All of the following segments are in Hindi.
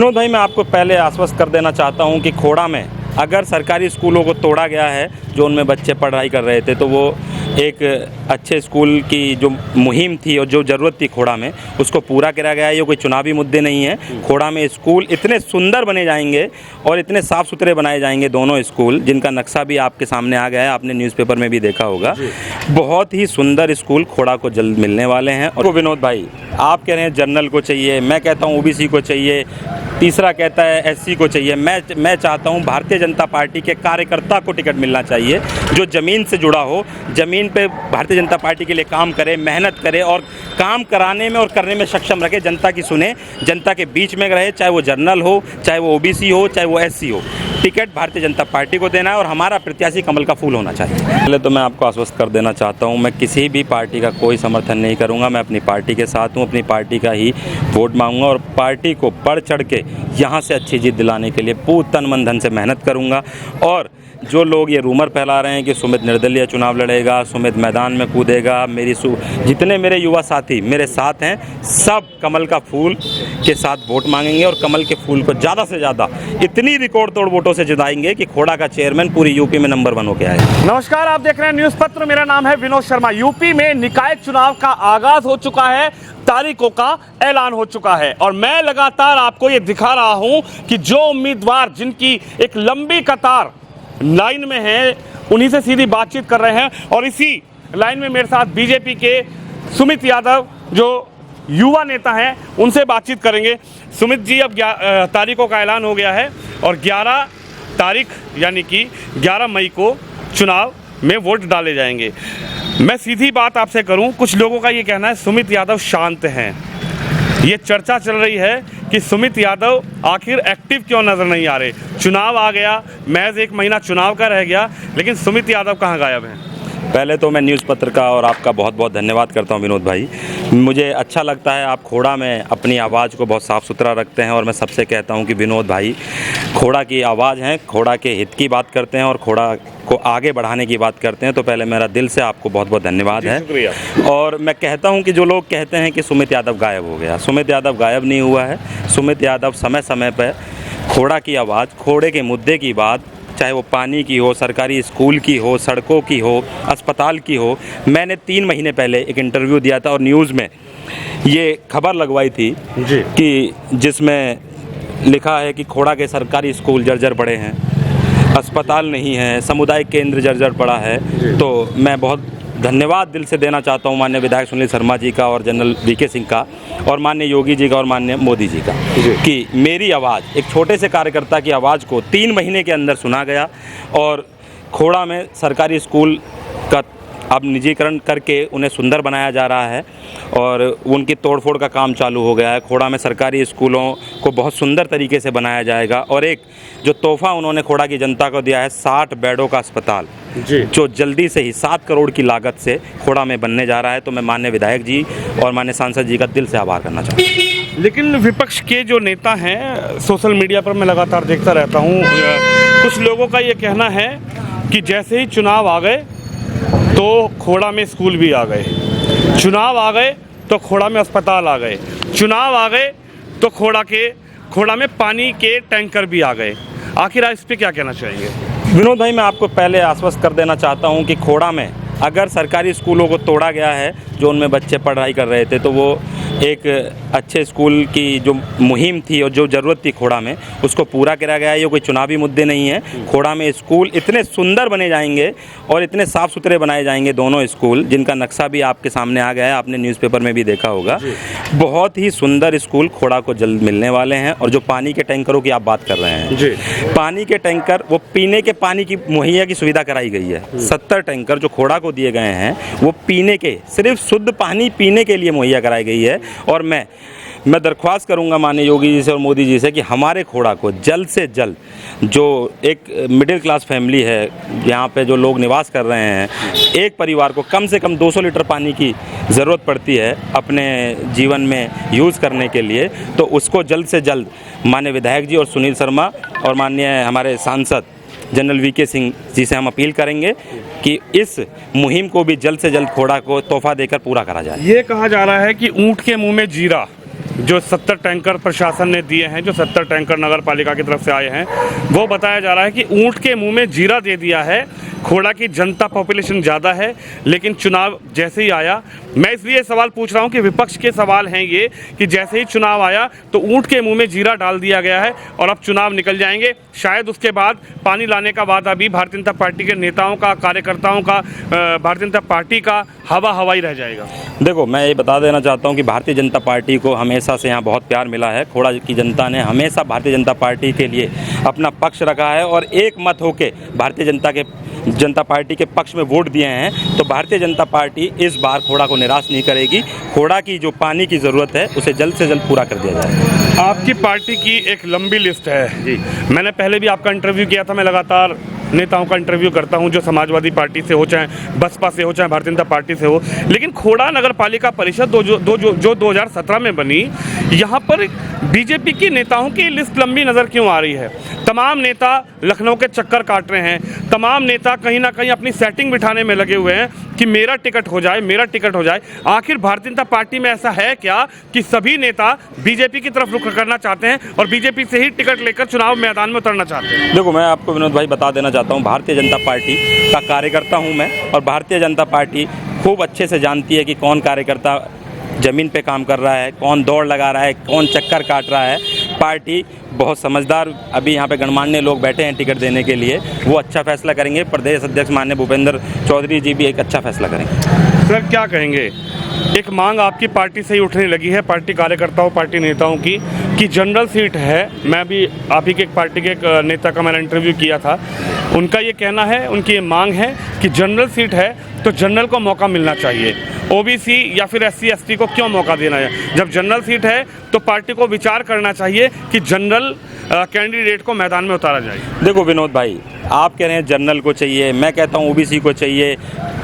विनोद भाई, मैं आपको पहले आश्वस्त कर देना चाहता हूं कि खोड़ा में अगर सरकारी स्कूलों को तोड़ा गया है, जो उनमें बच्चे पढ़ाई कर रहे थे, तो वो एक अच्छे स्कूल की जो मुहिम थी और जो ज़रूरत थी खोड़ा में, उसको पूरा करा गया है। ये कोई चुनावी मुद्दे नहीं है। खोड़ा में स्कूल इतने सुंदर बने जाएंगे और इतने साफ़ सुथरे बनाए जाएंगे, दोनों स्कूल जिनका नक्शा भी आपके सामने आ गया है, आपने न्यूज़पेपर में भी देखा होगा। बहुत ही सुंदर स्कूल खोड़ा को जल्द मिलने वाले हैं। और विनोद भाई, आप कह रहे हैं जनरल को चाहिए, मैं कहता हूँ ओबीसी को चाहिए, तीसरा कहता है एससी को चाहिए। मैं चाहता हूं भारतीय जनता पार्टी के कार्यकर्ता को टिकट मिलना चाहिए, जो ज़मीन से जुड़ा हो, ज़मीन पे भारतीय जनता पार्टी के लिए काम करे, मेहनत करे और काम कराने में और करने में सक्षम रखे, जनता की सुने, जनता के बीच में रहे, चाहे वो जनरल हो, चाहे वो ओबीसी हो, चाहे वो एससी हो। टिकट भारतीय जनता पार्टी को देना है और हमारा प्रत्याशी कमल का फूल होना चाहिए। पहले तो मैं आपको आश्वस्त कर देना चाहता हूं, मैं किसी भी पार्टी का कोई समर्थन नहीं करूंगा। मैं अपनी पार्टी के साथ हूं, अपनी पार्टी का ही वोट मांगूंगा और पार्टी को बढ़ चढ़ के यहाँ से अच्छी जीत दिलाने के लिए पूर्ण तन मन धन से मेहनत करूँगा। और जो लोग ये रूमर फैला रहे हैं कि सुमित निर्दलीय चुनाव लड़ेगा, सुमित मैदान में कूदेगा, जितने मेरे युवा साथी मेरे साथ हैं, सब कमल का फूल के साथ वोट मांगेंगे और कमल के फूल को ज़्यादा से ज़्यादा इतनी रिकॉर्ड तोड़ वोटों से जिताएंगे कि खोड़ा का चेयरमैन पूरी यूपी में नंबर 1 होकर आएगा। नमस्कार, आप देख रहे हैं न्यूज़ पत्र। मेरा नाम है विनोद शर्मा। यूपी में निकाय चुनाव का आगाज हो चुका है, तारीखों का ऐलान हो चुका है और मैं लगातार आपको ये दिखा रहा हूं कि जो उम्मीदवार जिनकी एक लंबी कतार लाइन में है, उन्हीं से सीधी बातचीत कर रहे हैं। और इसी लाइन में मेरे साथ बीजेपी के सुमित यादव, जो युवा नेता हैं, उनसे बातचीत करेंगे। सुमित जी, अब तारीखों का ऐलान हो गया है और 11 तारीख यानी कि 11 मई को चुनाव में वोट डाले जाएंगे। मैं सीधी बात आपसे करूं, कुछ लोगों का ये कहना है सुमित यादव शांत हैं। ये चर्चा चल रही है कि सुमित यादव आखिर एक्टिव क्यों नज़र नहीं आ रहे। चुनाव आ गया, महज 1 महीना चुनाव का रह गया, लेकिन सुमित यादव कहाँ गायब हैं? पहले तो मैं न्यूज़ पत्र का और आपका बहुत बहुत धन्यवाद करता हूं विनोद भाई। मुझे अच्छा लगता है आप खोड़ा में अपनी आवाज़ को बहुत साफ़ सुथरा रखते हैं और मैं सबसे कहता हूं कि विनोद भाई खोड़ा की आवाज़ हैं, खोड़ा के हित की बात करते हैं और खोड़ा को आगे बढ़ाने की बात करते हैं। तो पहले मेरा दिल से आपको बहुत बहुत धन्यवाद है। और मैं कहता हूं कि जो लोग कहते हैं कि सुमित यादव गायब हो गया, सुमित यादव गायब नहीं हुआ है। सुमित यादव समय समय पर खोड़ा की आवाज़, खोड़े के मुद्दे की बात, चाहे वो पानी की हो, सरकारी स्कूल की हो, सड़कों की हो, अस्पताल की हो। मैंने 3 महीने पहले एक इंटरव्यू दिया था और न्यूज़ में ये खबर लगवाई थी कि जिसमें लिखा है कि खोड़ा के सरकारी स्कूल जर्जर पड़े हैं, अस्पताल नहीं है, सामुदायिक केंद्र जर्जर पड़ा है। तो मैं बहुत धन्यवाद दिल से देना चाहता हूँ माननीय विधायक सुनील शर्मा जी का और जनरल वीके सिंह का और माननीय योगी जी का और माननीय मोदी जी का कि मेरी आवाज़, एक छोटे से कार्यकर्ता की आवाज़ को 3 महीने के अंदर सुना गया और खोड़ा में सरकारी स्कूल का अब निजीकरण करके उन्हें सुंदर बनाया जा रहा है और उनकी तोड़फोड़ का काम चालू हो गया है। खोड़ा में सरकारी स्कूलों को बहुत सुंदर तरीके से बनाया जाएगा और एक जो तोहफ़ा उन्होंने खोड़ा की जनता को दिया है, 60 बेडों का अस्पताल जो जल्दी से ही 7 करोड़ की लागत से खोड़ा में बनने जा रहा है। तो मैं माननीय विधायक जी और माननीय सांसद जी का दिल से आभार करना चाहता हूँ। लेकिन विपक्ष के जो नेता हैं, सोशल मीडिया पर मैं लगातार देखता रहता हूँ, कुछ लोगों का ये कहना है कि जैसे ही चुनाव आ गए तो खोड़ा में स्कूल भी आ गए, चुनाव आ गए तो खोड़ा में अस्पताल आ गए, चुनाव आ गए तो खोड़ा में पानी के टैंकर भी आ गए। आखिर आप इस पर क्या कहना चाहेंगे? विनोद भाई, मैं आपको पहले आश्वस्त कर देना चाहता हूं कि खोड़ा में अगर सरकारी स्कूलों को तोड़ा गया है, जो उनमें बच्चे पढ़ाई कर रहे थे, तो वो एक अच्छे स्कूल की जो मुहिम थी और जो ज़रूरत थी खोड़ा में, उसको पूरा करा गया है। ये कोई चुनावी मुद्दे नहीं है। खोड़ा में स्कूल इतने सुंदर बने जाएंगे और इतने साफ़ सुथरे बनाए जाएंगे, दोनों स्कूल जिनका नक्शा भी आपके सामने आ गया है, आपने न्यूज़पेपर में भी देखा होगा। बहुत ही सुंदर स्कूल खोड़ा को जल्द मिलने वाले हैं। और जो पानी के टैंकरों की आप बात कर रहे हैं, पानी के टैंकर, वो पीने के पानी की मुहैया की सुविधा कराई गई है। 70 टैंकर जो खोड़ा को दिए गए हैं, वो पीने के, सिर्फ शुद्ध पानी पीने के लिए मुहैया कराई गई है। और मैं दरख्वास्त करूंगा माननीय योगी जी से और मोदी जी से कि हमारे खोड़ा को जल्द से जल्द, जो एक मिडिल क्लास फैमिली है, यहाँ पे जो लोग निवास कर रहे हैं, एक परिवार को कम से कम 200 लीटर पानी की ज़रूरत पड़ती है अपने जीवन में यूज़ करने के लिए। तो उसको जल्द से जल्द माननीय विधायक जी और सुनील शर्मा और माननीय हमारे सांसद जनरल वीके सिंह जी से हम अपील करेंगे कि इस मुहिम को भी जल्द से जल्द खोड़ा को तोहफा देकर पूरा करा जाए। ये कहा जा रहा है कि ऊँट के मुंह में जीरा, जो 70 टैंकर प्रशासन ने दिए हैं, जो 70 टैंकर नगर पालिका की तरफ से आए हैं, वो बताया जा रहा है कि ऊंट के मुंह में जीरा दे दिया है। खोड़ा की जनता पॉपुलेशन ज़्यादा है, लेकिन चुनाव जैसे ही आया, मैं इसलिए सवाल पूछ रहा हूं कि विपक्ष के सवाल हैं ये कि जैसे ही चुनाव आया तो ऊंट के मुंह में जीरा डाल दिया गया है और अब चुनाव निकल जाएंगे। शायद उसके बाद पानी लाने का वादा भी भारतीय जनता पार्टी के नेताओं का, कार्यकर्ताओं का, भारतीय जनता पार्टी का हवा ही रह जाएगा। देखो, मैं ये बता देना चाहता हूँ कि भारतीय जनता पार्टी को हमेशा से यहाँ बहुत प्यार मिला है। खोड़ा की जनता ने हमेशा भारतीय जनता पार्टी के लिए अपना पक्ष रखा है और एक मत होके भारतीय जनता पार्टी के पक्ष में वोट दिए हैं। तो भारतीय जनता पार्टी इस बार खोड़ा को निराश नहीं करेगी। खोड़ा की जो पानी की ज़रूरत है उसे जल्द से जल्द पूरा कर दिया जाए। आपकी पार्टी की एक लंबी लिस्ट है जी। मैंने पहले भी आपका इंटरव्यू किया था। मैं लगातार नेताओं का इंटरव्यू करता हूं, जो समाजवादी पार्टी से हो, चाहे बसपा से हो, चाहे भारतीय जनता पार्टी से हो। लेकिन खोड़ा नगर पालिका परिषद जो 2017 में बनी, यहाँ पर बीजेपी के नेताओं की लिस्ट लंबी नज़र क्यों आ रही है? तमाम नेता लखनऊ के चक्कर काट रहे हैं, तमाम नेता कहीं ना कहीं अपनी सेटिंग बिठाने में लगे हुए हैं कि मेरा टिकट हो जाए, मेरा टिकट हो जाए। आखिर भारतीय जनता पार्टी में ऐसा है क्या कि सभी नेता बीजेपी की तरफ रुख करना चाहते हैं और बीजेपी से ही टिकट लेकर चुनाव मैदान में उतरना चाहते हैं? देखो, मैं आपको विनोद भाई बता देना चाहता हूँ, भारतीय जनता पार्टी का कार्यकर्ता हूँ मैं, और भारतीय जनता पार्टी खूब अच्छे से जानती है कि कौन कार्यकर्ता ज़मीन पे काम कर रहा है, कौन दौड़ लगा रहा है, कौन चक्कर काट रहा है। पार्टी बहुत समझदार, अभी यहाँ पे गणमान्य लोग बैठे हैं टिकट देने के लिए, वो अच्छा फैसला करेंगे। प्रदेश अध्यक्ष माननीय भूपेंद्र चौधरी जी भी एक अच्छा फैसला करेंगे। सर, क्या कहेंगे? एक मांग आपकी पार्टी से ही उठने लगी है, पार्टी कार्यकर्ताओं, पार्टी नेताओं की, कि जनरल सीट है। मैं भी आप ही के एक पार्टी के एक नेता का मैंने इंटरव्यू किया था, उनका ये कहना है, उनकी ये मांग है कि जनरल सीट है तो जनरल को मौका मिलना चाहिए। ओबीसी या फिर SC ST को क्यों मौका देना है? जब जनरल सीट है तो पार्टी को विचार करना चाहिए कि जनरल कैंडिडेट को मैदान में उतारा जाए। देखो विनोद भाई, आप कह रहे हैं जनरल को चाहिए, मैं कहता हूँ OBC को चाहिए,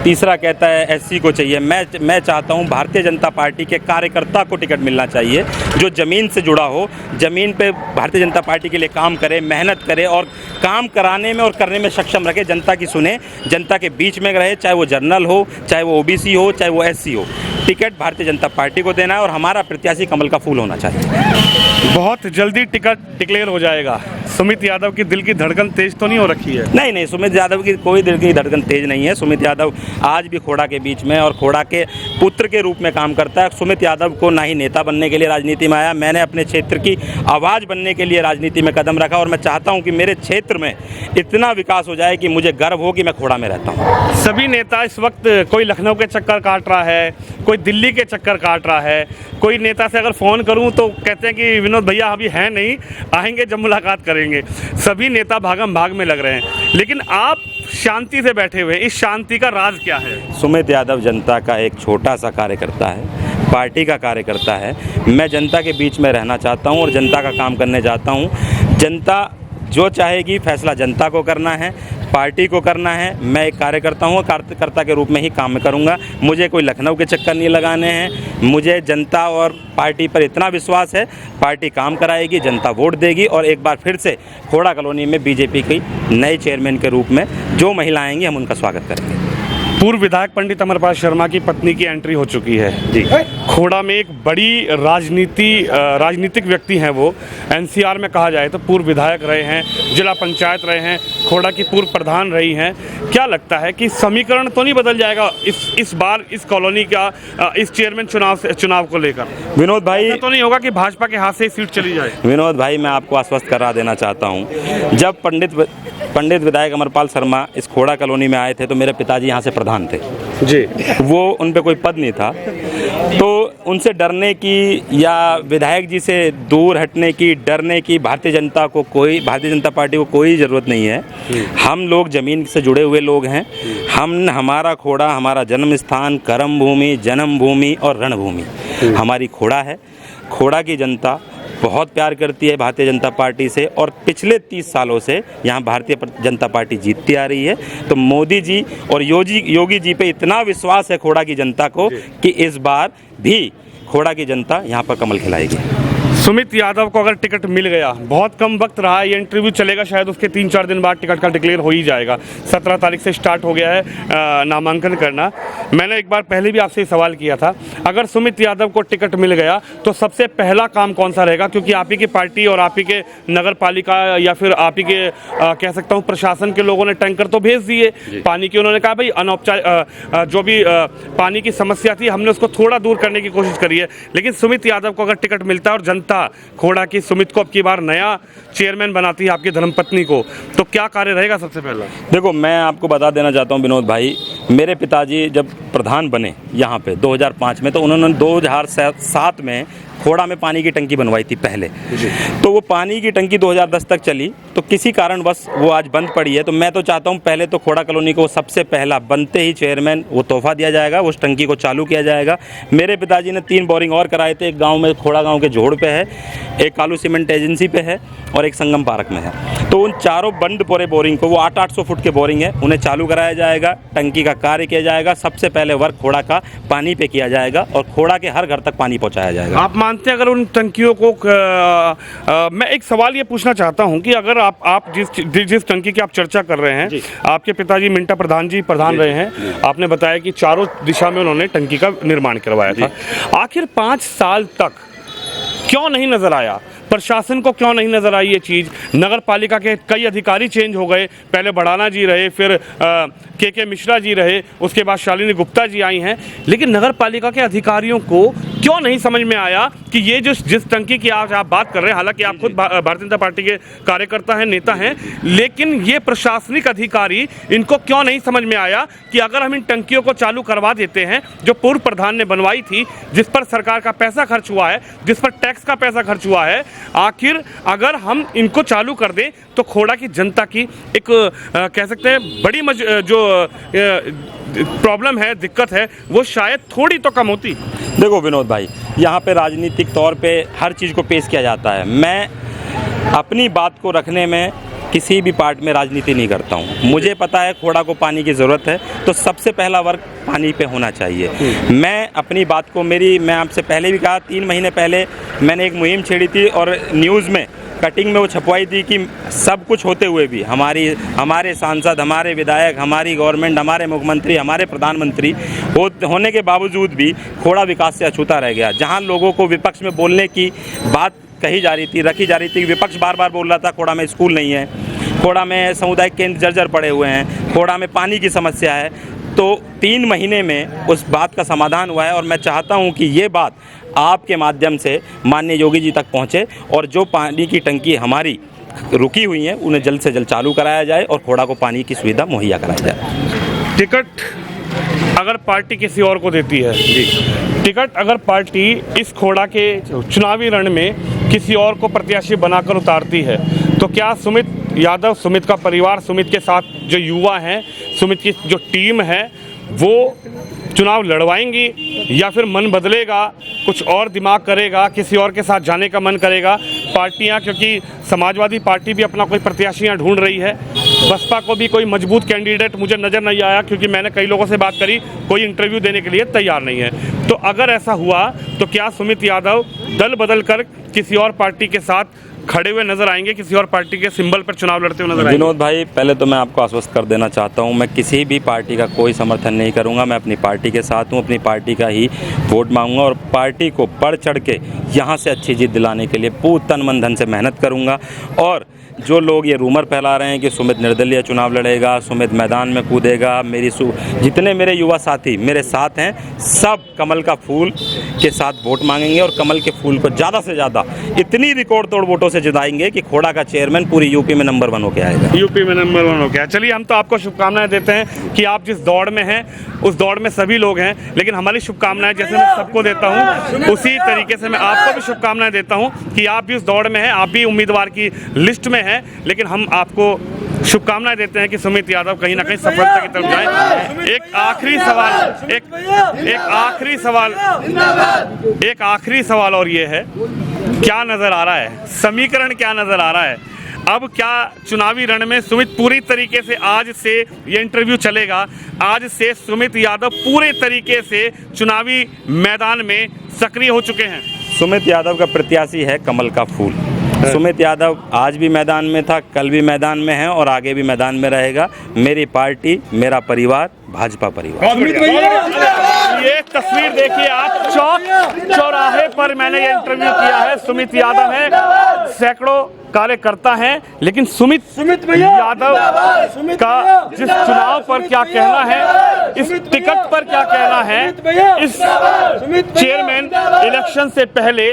तीसरा कहता है SC को चाहिए। मैं चाहता हूँ भारतीय जनता पार्टी के कार्यकर्ता को टिकट मिलना चाहिए, जो ज़मीन से जुड़ा हो, ज़मीन पे भारतीय जनता पार्टी के लिए काम करे, मेहनत करे और काम कराने में और करने में सक्षम रखे, जनता की सुने, जनता के बीच में रहे, चाहे वो जनरल हो, चाहे वो OBC हो, चाहे वो SC हो। टिकट भारतीय जनता पार्टी को देना है और हमारा प्रत्याशी कमल का फूल होना चाहिए। बहुत जल्दी टिकट डिक्लेयर हो जाएगा। सुमित यादव की दिल की धड़कन तेज तो नहीं हो रखी है? नहीं, सुमित यादव की कोई दिल की धड़कन तेज नहीं है। सुमित यादव आज भी खोड़ा के बीच में और खोड़ा के पुत्र के रूप में काम करता है। सुमित यादव को ना ही नेता बनने के लिए राजनीति में आया, मैंने अपने क्षेत्र की आवाज़ बनने के लिए राजनीति में कदम रखा और मैं चाहता हूं कि मेरे क्षेत्र में इतना विकास हो जाए कि मुझे गर्व हो कि मैं खोड़ा में रहता हूं। सभी नेता इस वक्त, कोई लखनऊ के चक्कर काट रहा है, कोई दिल्ली के चक्कर काट रहा है, कोई नेता से अगर फ़ोन करूं तो कहते हैं कि विनोद भैया अभी हैं नहीं, आएंगे जब मुलाकात करेंगे। सभी नेता भागम भाग में लग रहे हैं, लेकिन आप शांति से बैठे हुए, इस शांति का राज क्या है? सुमित यादव जनता का एक छोटा सा कार्यकर्ता है, पार्टी का कार्यकर्ता है। मैं जनता के बीच में रहना चाहता हूं और जनता का काम करने चाहता हूं। जनता जो चाहेगी फैसला जनता को करना है, पार्टी को करना है। मैं एक कार्यकर्ता हूँ, कार्यकर्ता के रूप में ही काम करूँगा। मुझे कोई लखनऊ के चक्कर नहीं लगाने हैं। मुझे जनता और पार्टी पर इतना विश्वास है, पार्टी काम कराएगी, जनता वोट देगी और एक बार फिर से खोड़ा कॉलोनी में बीजेपी की नए चेयरमैन के रूप में जो महिला आएंगी हम उनका स्वागत करेंगे। पूर्व विधायक पंडित अमरपाल शर्मा की पत्नी की एंट्री हो चुकी है जी। खोड़ा में एक बड़ी राजनीतिक व्यक्ति हैं वो, NCR में कहा जाए तो पूर्व विधायक रहे हैं, जिला पंचायत रहे हैं, खोड़ा की पूर्व प्रधान रही हैं। क्या लगता है कि समीकरण तो नहीं बदल जाएगा इस बार इस कॉलोनी का, इस चेयरमैन चुनाव को लेकर? विनोद भाई, तो नहीं होगा कि भाजपा के हाथ से सीट चली जाए? विनोद भाई, मैं आपको आश्वस्त करा देना चाहता हूँ, जब पंडित विधायक अमरपाल शर्मा इस खोड़ा कॉलोनी में आए थे तो मेरे पिताजी यहाँ से प्रधान थे जी। वो उन पे कोई पद नहीं था, तो उनसे डरने की या विधायक जी से दूर हटने की, डरने की भारतीय जनता पार्टी को कोई ज़रूरत नहीं है। हम लोग ज़मीन से जुड़े हुए लोग हैं। हमारा खोड़ा हमारा जन्म स्थान, कर्म भूमि, जन्म भूमि और रणभूमि हमारी खोड़ा है। खोड़ा की जनता बहुत प्यार करती है भारतीय जनता पार्टी से और पिछले 30 सालों से यहाँ भारतीय जनता पार्टी जीतती आ रही है। तो मोदी जी और योगी जी पे इतना विश्वास है खोड़ा की जनता को कि इस बार भी खोड़ा की जनता यहाँ पर कमल खिलाएगी। सुमित यादव को अगर टिकट मिल गया, बहुत कम वक्त रहा है, ये इंटरव्यू चलेगा शायद उसके 3-4 दिन बाद टिकट का डिक्लेयर हो ही जाएगा। 17 तारीख से स्टार्ट हो गया है नामांकन करना। मैंने एक बार पहले भी आपसे ये सवाल किया था, अगर सुमित यादव को टिकट मिल गया तो सबसे पहला काम कौन सा रहेगा? क्योंकि आप ही की पार्टी और आप ही के नगर पालिका या फिर आप ही के कह सकता हूँ प्रशासन के लोगों ने टैंकर तो भेज दिए पानी की। उन्होंने कहा भाई अनौपचारिक जो भी पानी की समस्या थी हमने उसको थोड़ा दूर करने की कोशिश करी है। लेकिन सुमित यादव को अगर टिकट मिलता है और जनता खोड़ा की सुमित को अब की बार नया चेयरमैन बनाती है आपकी धर्मपत्नी को, तो क्या कार्य रहेगा सबसे पहला? देखो, मैं आपको बता देना चाहता हूं विनोद भाई, मेरे पिताजी जब प्रधान बने यहाँ पे 2005 में, तो उन्होंने 2007 में खोड़ा में पानी की टंकी बनवाई थी पहले। तो वो पानी की टंकी 2010 तक चली, तो किसी कारणवश वो आज बंद पड़ी है। तो मैं तो चाहता हूँ पहले तो खोड़ा कॉलोनी को सबसे पहला बनते ही चेयरमैन वो तोहफा दिया जाएगा, उस टंकी को चालू किया जाएगा। मेरे पिताजी ने 3 बोरिंग और कराए थे, एक गाँव में खोड़ा गाँव के जोड़ पे है, एक कालू सीमेंट एजेंसी पे है और एक संगम पार्क में है। तो उन चारों बंद पूरे बोरिंग को, वो 800-800 फुट के बोरिंग है, उन्हें चालू कराया जाएगा, टंकी का कार्य किया जाएगा। सबसे पहले वर्क खोड़ा का पानी पे किया जाएगा और खोड़ा के हर घर तक पानी पहुँचाया जाएगा। आप मानते हैं अगर उन टंकियों को मैं एक सवाल ये पूछना चाहता हूं कि अगर आप जिस टंकी की आप चर्चा कर रहे हैं, आपके पिताजी मिंटा प्रधान जी प्रधान रहे हैं, आपने बताया कि चारों दिशा में उन्होंने टंकी का निर्माण करवाया था, आखिर 5 साल तक क्यों नहीं नजर आया? प्रशासन को क्यों नहीं नजर आई ये चीज़? नगर पालिका के कई अधिकारी चेंज हो गए, पहले बड़ाना जी रहे, फिर के मिश्रा जी रहे, उसके बाद शालिनी गुप्ता जी आई हैं, लेकिन नगर पालिका के अधिकारियों को क्यों नहीं समझ में आया कि ये जिस टंकी की आज आप बात कर रहे हैं, हालांकि आप खुद भारतीय जनता पार्टी के कार्यकर्ता हैं, नेता हैं, लेकिन ये प्रशासनिक अधिकारी, इनको क्यों नहीं समझ में आया कि अगर हम इन टंकियों को चालू करवा देते हैं जो पूर्व प्रधान ने बनवाई थी, जिस पर सरकार का पैसा खर्च हुआ है, जिस पर टैक्स का पैसा खर्च हुआ है, आखिर अगर हम इनको चालू कर दें तो खोड़ा की जनता की एक कह सकते हैं बड़ी जो प्रॉब्लम है, दिक्कत है, वो शायद थोड़ी तो कम होती। देखो विनोद भाई, यहाँ पे राजनीतिक तौर पे हर चीज़ को पेश किया जाता है। मैं अपनी बात को रखने में किसी भी पार्ट में राजनीति नहीं करता हूँ। मुझे पता है खोड़ा को पानी की ज़रूरत है, तो सबसे पहला वर्क पानी पे होना चाहिए। मैं अपनी बात को मैं आपसे पहले भी कहा, 3 महीने पहले मैंने एक मुहिम छेड़ी थी और न्यूज़ में कटिंग में वो छपवाई थी कि सब कुछ होते हुए भी हमारे सांसद, हमारे विधायक, हमारी गवर्नमेंट, हमारे मुख्यमंत्री, हमारे प्रधानमंत्री होने के बावजूद भी खोड़ा विकास से अछूता रह गया। जहाँ लोगों को विपक्ष में बोलने की बात कही जा रही थी, रखी जा रही थी, विपक्ष बार बार बोल रहा था खोड़ा में स्कूल नहीं है, खोड़ा में सामुदायिक केंद्र जर्जर पड़े हुए हैं, खोड़ा में पानी की समस्या है, तो 3 महीने में उस बात का समाधान हुआ है। और मैं चाहता हूं कि ये बात आपके माध्यम से माननीय योगी जी तक पहुंचे और जो पानी की टंकी हमारी रुकी हुई हैं उन्हें जल्द से जल्द चालू कराया जाए और खोड़ा को पानी की सुविधा मुहैया कराई जाए। टिकट अगर पार्टी किसी और को देती है, टिकट अगर पार्टी इस खोड़ा के चुनावी रण में किसी और को प्रत्याशी बनाकर उतारती है, तो क्या सुमित यादव, सुमित का परिवार, सुमित के साथ जो युवा हैं, सुमित की जो टीम है, वो चुनाव लड़वाएंगी या फिर मन बदलेगा, कुछ और दिमाग करेगा, किसी और के साथ जाने का मन करेगा? पार्टियां, क्योंकि समाजवादी पार्टी भी अपना कोई प्रत्याशियां ढूंढ रही है, बसपा को भी कोई मजबूत कैंडिडेट मुझे नज़र नहीं आया, क्योंकि मैंने कई लोगों से बात करी, कोई इंटरव्यू देने के लिए तैयार नहीं है। तो अगर ऐसा हुआ तो क्या सुमित यादव दल बदल कर किसी और पार्टी के साथ खड़े हुए नजर आएंगे, किसी और पार्टी के सिंबल पर चुनाव लड़ते हुए नजर आएंगे? विनोद भाई, पहले तो मैं आपको आश्वस्त कर देना चाहता हूं, मैं किसी भी पार्टी का कोई समर्थन नहीं करूंगा। मैं अपनी पार्टी के साथ हूं, अपनी पार्टी का ही वोट मांगूंगा और पार्टी को बढ़ चढ़ के यहां से अच्छी जीत दिलाने के लिए पूर्ण तन मन धन से मेहनत करूंगा। और जो लोग ये रूमर फैला रहे हैं कि सुमित निर्दलीय चुनाव लड़ेगा, सुमित मैदान में कूदेगा, जितने मेरे युवा साथी मेरे साथ हैं, सब कमल का फूल के साथ वोट मांगेंगे और कमल के फूल को ज़्यादा से ज़्यादा इतनी रिकॉर्ड तोड़ वोटों से जिताएंगे कि खोड़ा का चेयरमैन पूरी यूपी में नंबर 1 होकर आएगा। यूपी में नंबर 1 हो गया। चलिए, हम तो आपको शुभकामनाएं देते हैं कि आप जिस दौड़ में हैं उस दौड़ में सभी लोग हैं, लेकिन हमारी शुभकामनाएं जैसे मैं सबको देता हूं, उसी तरीके से मैं आपको भी शुभकामनाएं देता हूं कि आप भी उस दौड़ में हैं, आप भी उम्मीदवार की लिस्ट में हैं, लेकिन हम आपको शुभकामनाएं देते हैं कि सुमित यादव कहीं ना कहीं सफलता की तरफ जाए। एक आखिरी सवाल और ये है, क्या नजर आ रहा है, समीकरण क्या नजर आ रहा है? अब क्या चुनावी रण में सुमित पूरी तरीके से, आज से ये इंटरव्यू चलेगा, आज से सुमित यादव पूरे तरीके से चुनावी मैदान में सक्रिय हो चुके हैं? सुमित यादव का प्रत्याशी है कमल का फूल। सुमित यादव आज भी मैदान में था, कल भी मैदान में है और आगे भी मैदान में रहेगा। मेरी पार्टी, मेरा परिवार, भाजपा परिवार। ये तस्वीर देखिए आप, चौक चौराहे पर मैंने ये इंटरव्यू किया है। सुमित यादव है, सैकड़ों कार्यकर्ता हैं, लेकिन सुमित यादव का जिस चुनाव पर क्या कहना है, इस टिकट पर क्या कहना है, इस चेयरमैन इलेक्शन से पहले,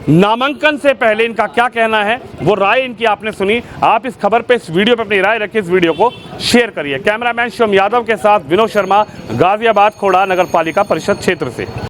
नामांकन से पहले इनका क्या कहना है, वो राय इनकी आपने सुनी। आप इस खबर पे, इस वीडियो पे अपनी राय रखिए, इस वीडियो को शेयर करिए। कैमरामैन शिवम यादव के साथ विनोद शर्मा, गाजियाबाद खोड़ा नगर पालिका परिषद क्षेत्र से।